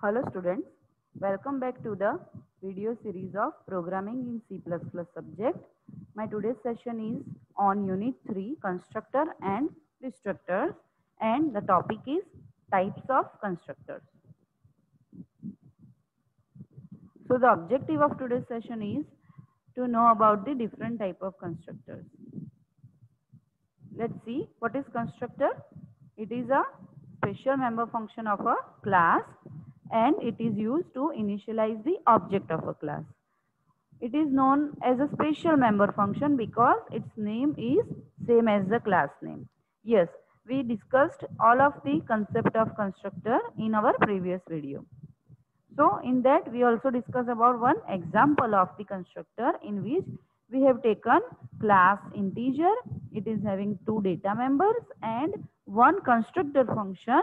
Hello students, welcome back to the video series of programming in C++ subject. My today's session is on unit 3 constructor and destructors, and the topic is types of constructors. So the objective of today's session is to know about the different type of constructors. Let's see what is constructor. It is a special member function of a class and it is used to initialize the object of a class. It is known as a special member function because its name is same as the class name. Yes, we discussed all of the concept of constructor in our previous video. So in that we also discuss about one example of the constructor in which we have taken class integer. It is having two data members and one constructor function.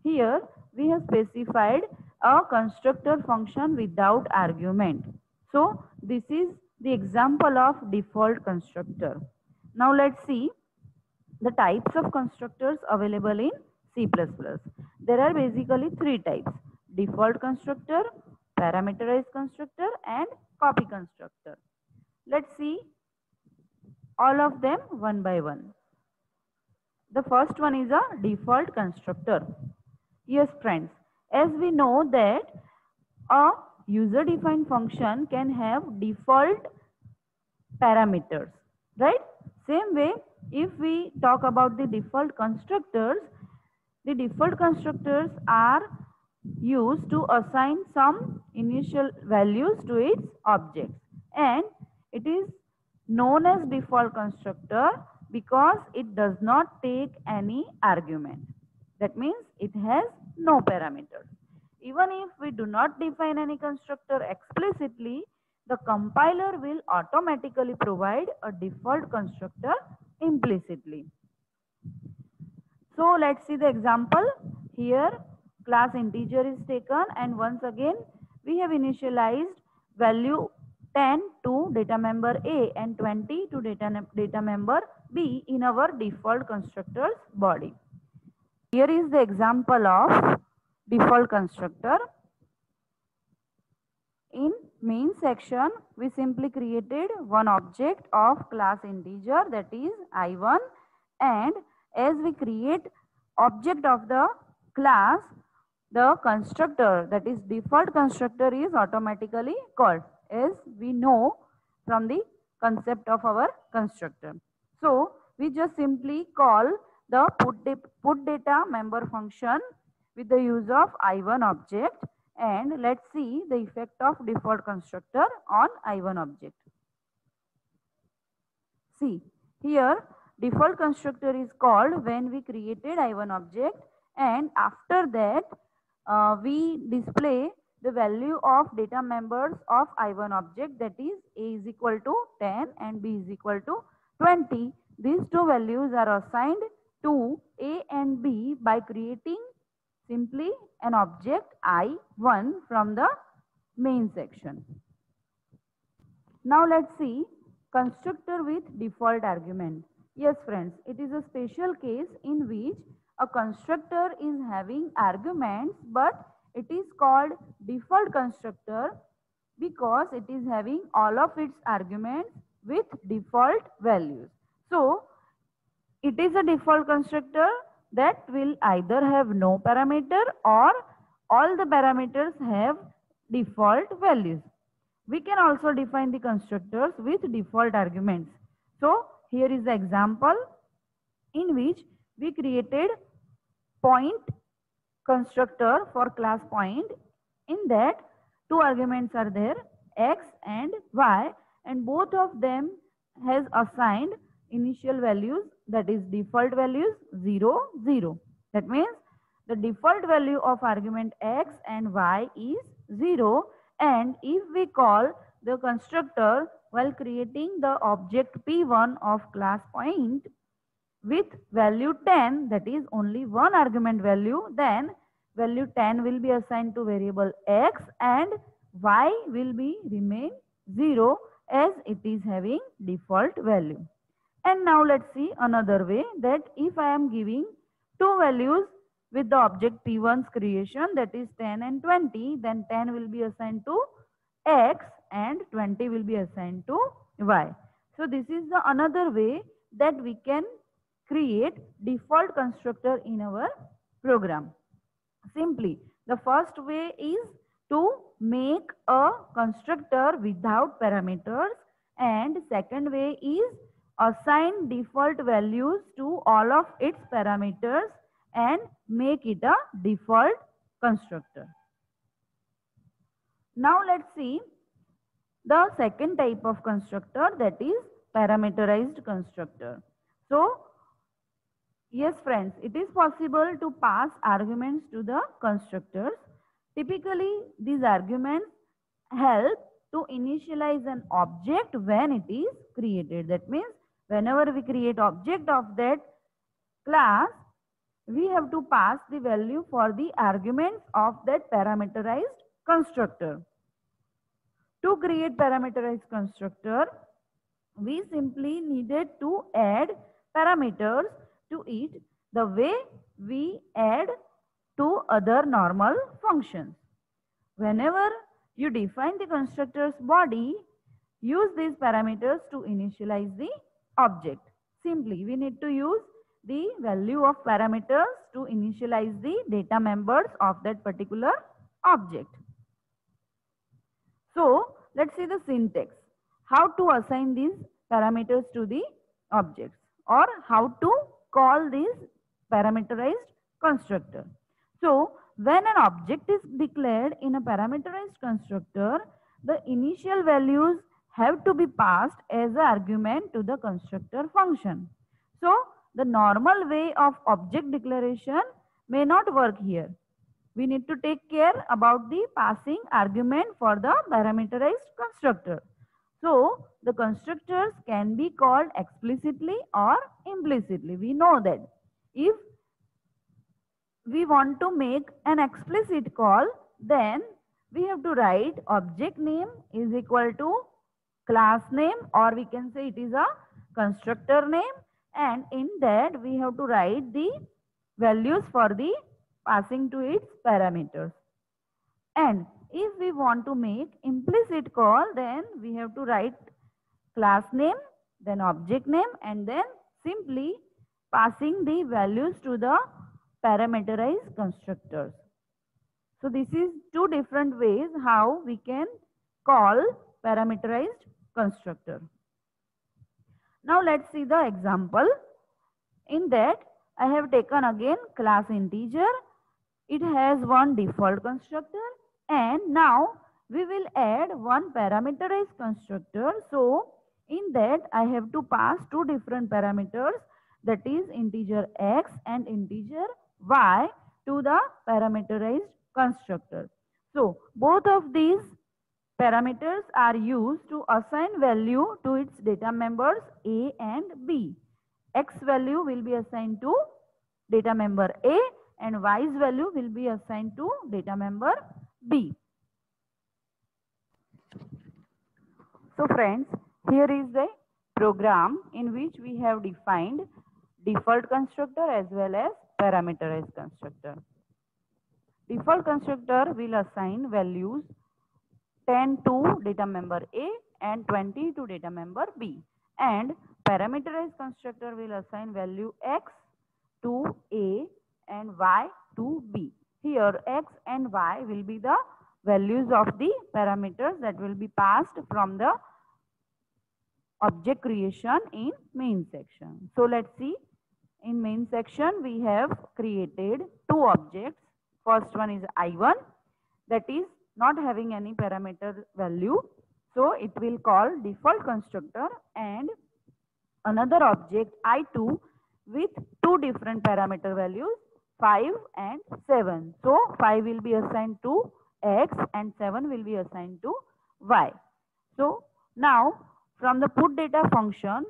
Here we have specified a constructor function without argument. So this is the example of default constructor. Now let's see the types of constructors available in C++. There are basically three types: default constructor, parameterized constructor, and copy constructor. Let's see all of them one by one. The first one is a default constructor. Yes friends, as we know that a user defined function can have default parameters, right? Same way, if we talk about the default constructors are used to assign some initial values to its objects, and it is known as default constructor because it does not take any argument. That means it has no parameters. Even if we do not define any constructor explicitly, the compiler will automatically provide a default constructor implicitly. So let's see the example. Here class integer is taken and once again we have initialized value 10 to data member A and 20 to data member B in our default constructor's body. Here is the example of default constructor. In main section, we simply created one object of class integer, that is I1, and as we create object of the class, the constructor, that is default constructor, is automatically called, as we know from the concept of our constructor. So we just simply call the put data member function with the use of I1 object, and let's see the effect of default constructor on I1 object. See, here default constructor is called when we created I1 object, and after that we display the value of data members of I1 object, that is A is equal to 10 and B is equal to 20. These two values are assigned to A and B by creating simply an object I1 from the main section. Now let's see constructor with default argument. Yes friends, it is a special case in which a constructor is having arguments, but it is called default constructor because it is having all of its arguments with default values. So it is a default constructor that will either have no parameter or all the parameters have default values. We can also define the constructors with default arguments. So here is the example in which we created point constructor for class point. In that two arguments are there, x and y, and both of them has assigned initial values, that is default values 0, 0. That means the default value of argument x and y is 0, and if we call the constructor while creating the object P1 of class point with value 10, that is only one argument value, then value 10 will be assigned to variable x and y will be remain 0 as it is having default value. And now let's see another way, that if I am giving two values with the object P1's creation, that is 10 and 20, then 10 will be assigned to X and 20 will be assigned to Y. So this is the another way that we can create default constructor in our program. Simply, the first way is to make a constructor without parameters, and second way is assign default values to all of its parameters and make it a default constructor. Now let's see the second type of constructor, that is parameterized constructor. So yes friends, it is possible to pass arguments to the constructors. Typically, these arguments help to initialize an object when it is created. That means whenever we create object of that class, we have to pass the value for the arguments of that parameterized constructor. To create parameterized constructor, we simply needed to add parameters to it the way we add to other normal functions. Whenever you define the constructor's body, use these parameters to initialize the object. Simply, we need to use the value of parameters to initialize the data members of that particular object. So, let's see the syntax. How to assign these parameters to the objects, or how to call this parameterized constructor. So, when an object is declared in a parameterized constructor, the initial values have to be passed as an argument to the constructor function. So, the normal way of object declaration may not work here. We need to take care about the passing argument for the parameterized constructor. So, the constructors can be called explicitly or implicitly. We know that if we want to make an explicit call, then we have to write object name is equal to class name, or we can say it is a constructor name, and in that we have to write the values for the passing to its parameters. And if we want to make implicit call, then we have to write class name, then object name, and then simply passing the values to the parameterized constructors. So this is two different ways how we can call parameterized constructor. Now let's see the example. In that I have taken again class integer. It has one default constructor, and now we will add one parameterized constructor. So in that I have to pass two different parameters, that is integer x and integer y, to the parameterized constructor. So both of these parameters are used to assign value to its data members A and B. X value will be assigned to data member A and Y's value will be assigned to data member B. So friends, here is the program in which we have defined default constructor as well as parameterized constructor. Default constructor will assign values 10 to data member A and 20 to data member B, and parameterized constructor will assign value X to A and Y to B. Here X and Y will be the values of the parameters that will be passed from the object creation in main section. So let's see, in main section we have created two objects. First one is I1, that is not having any parameter value, so it will call default constructor, and another object I2 with two different parameter values 5 and 7. So 5 will be assigned to X and 7 will be assigned to Y. So now from the put data function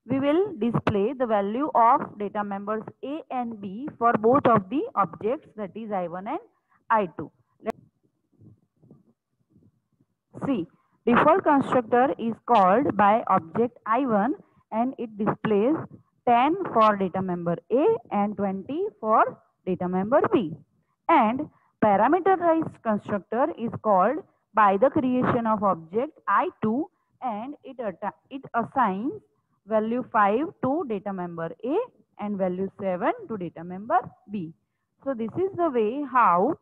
we will display the value of data members A and B for both of the objects, that is I1 and I2. Let's see, default constructor is called by object I1 and it displays 10 for data member A and 20 for data member B. And parameterized constructor is called by the creation of object I2 and it assigns value 5 to data member A and value 7 to data member B. So this is the way how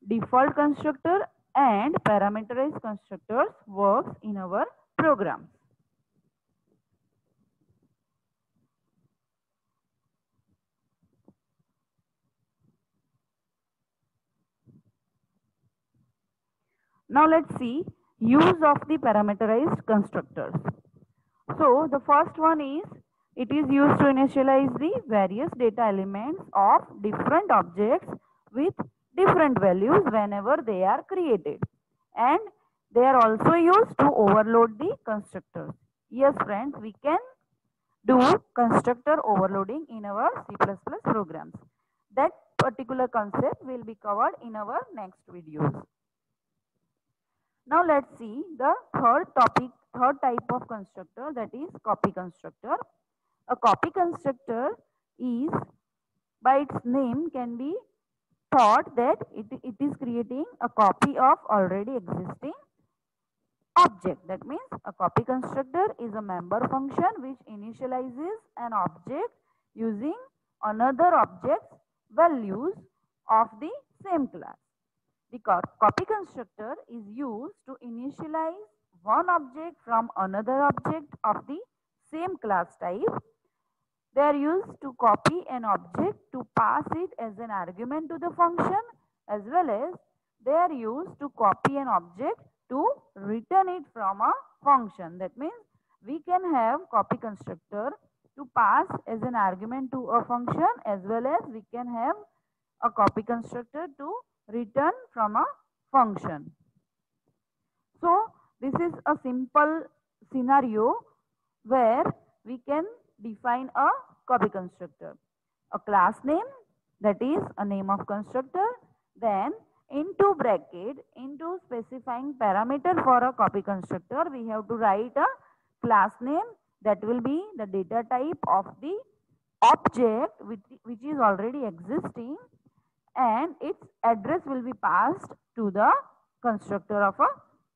default constructor and parameterized constructors works in our programs. Now let's see use of the parameterized constructors. So the first one is it is used to initialize the various data elements of different objects with different values whenever they are created, and they are also used to overload the constructors. Yes friends, we can do constructor overloading in our C++ programs. That particular concept will be covered in our next videos. Now let's see the third type of constructor, that is copy constructor. A copy constructor is, by its name can be thought that it is creating a copy of already existing object. That means a copy constructor is a member function which initializes an object using another object's values of the same class. The copy constructor is used to initialize one object from another object of the same class type. They are used to copy an object to pass it as an argument to the function, as well as they are used to copy an object to return it from a function. That means we can have copy constructor to pass as an argument to a function, as well as we can have a copy constructor to return from a function. So this is a simple scenario where we can define a copy constructor. A class name, that is a name of constructor, then into bracket, into specifying parameter for a copy constructor, we have to write a class name that will be the data type of the object which is already existing, and its address will be passed to the constructor of a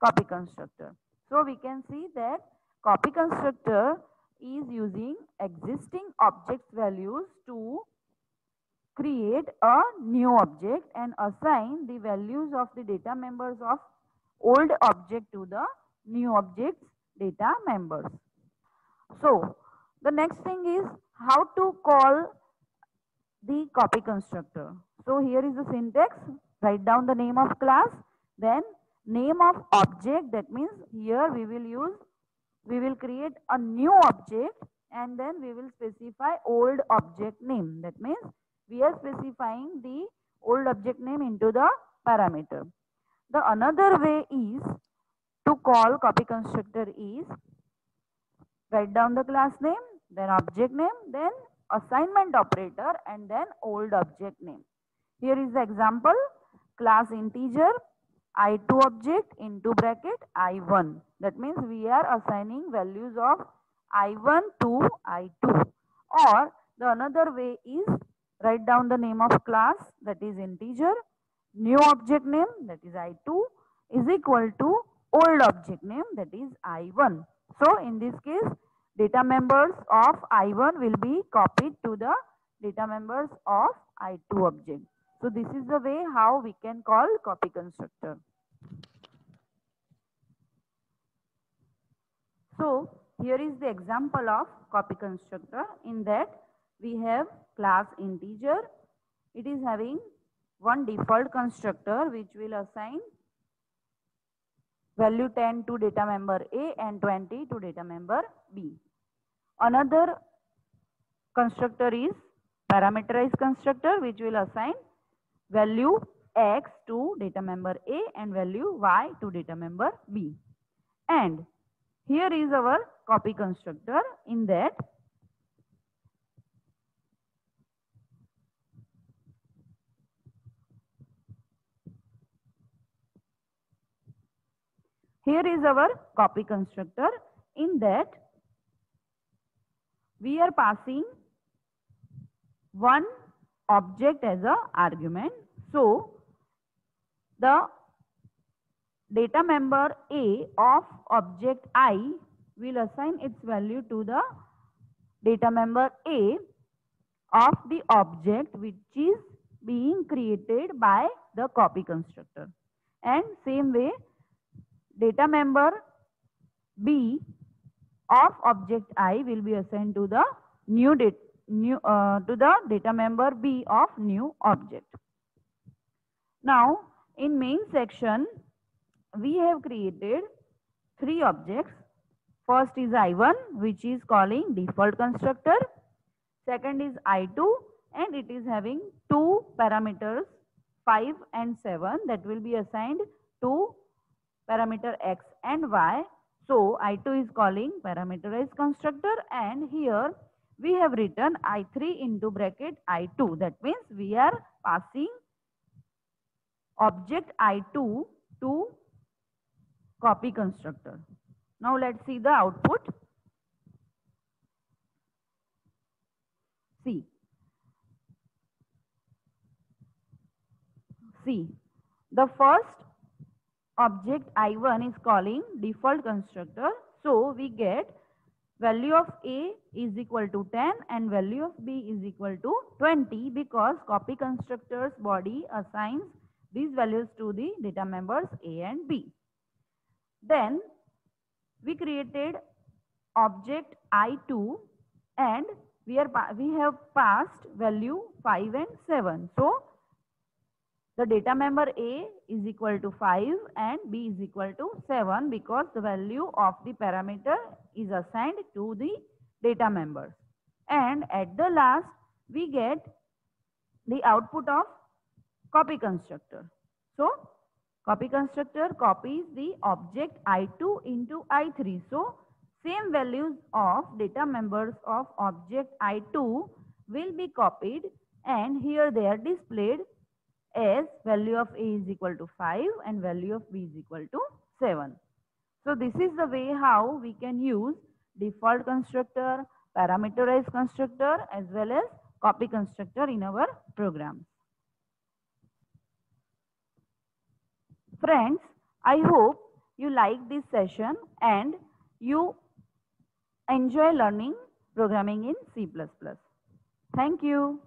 copy constructor. So we can see that copy constructor is using existing objects values to create a new object and assign the values of the data members of old object to the new object's data members. So the next thing is how to call the copy constructor. So here is the syntax. Write down the name of class, then name of object. That means here we will create a new object and then we will specify old object name. That means we are specifying the old object name into the parameter. The another way is to call copy constructor is write down the class name, then object name, then assignment operator, and then old object name. Here is the example: class integer I2 object into bracket I1. That means we are assigning values of I1 to I2. Or the another way is write down the name of class, that is integer, new object name, that is I2, is equal to old object name, that is I1. So in this case, data members of I1 will be copied to the data members of I2 object. So this is the way how we can call copy constructor. So here is the example of copy constructor. In that we have class integer. It is having one default constructor which will assign value 10 to data member A and 20 to data member B. Another constructor is parameterized constructor which will assign value X to data member A and value Y to data member B. And here is our copy constructor. In that here is our copy constructor. In that we are passing one object as a argument. So the data member A of object I will assign its value to the data member A of the object which is being created by the copy constructor. And same way, data member B of object I will be assigned to the data member B of new object. Now in main section we have created 3 objects. First is I1, which is calling default constructor. Second is I2, and it is having 2 parameters 5 and 7 that will be assigned to parameter x and y. So I2 is calling parameterized constructor, and here we have written I3 into bracket I2. That means we are passing object I2 to copy constructor. Now let's see the output. See, the first object I1 is calling default constructor. So we get value of A is equal to 10 and value of B is equal to 20 because copy constructor's body assigns these values to the data members A and B. Then we created object I2 and we have passed value 5 and 7. So the data member A is equal to 5 and B is equal to 7 because the value of the parameter is assigned to the data members. And at the last we get the output of copy constructor. So copy constructor copies the object I2 into I3. So same values of data members of object I2 will be copied, and here they are displayed as value of A is equal to 5 and value of B is equal to 7. So this is the way how we can use default constructor, parameterized constructor as well as copy constructor in our programs. Friends, I hope you like this session and you enjoy learning programming in C++. Thank you.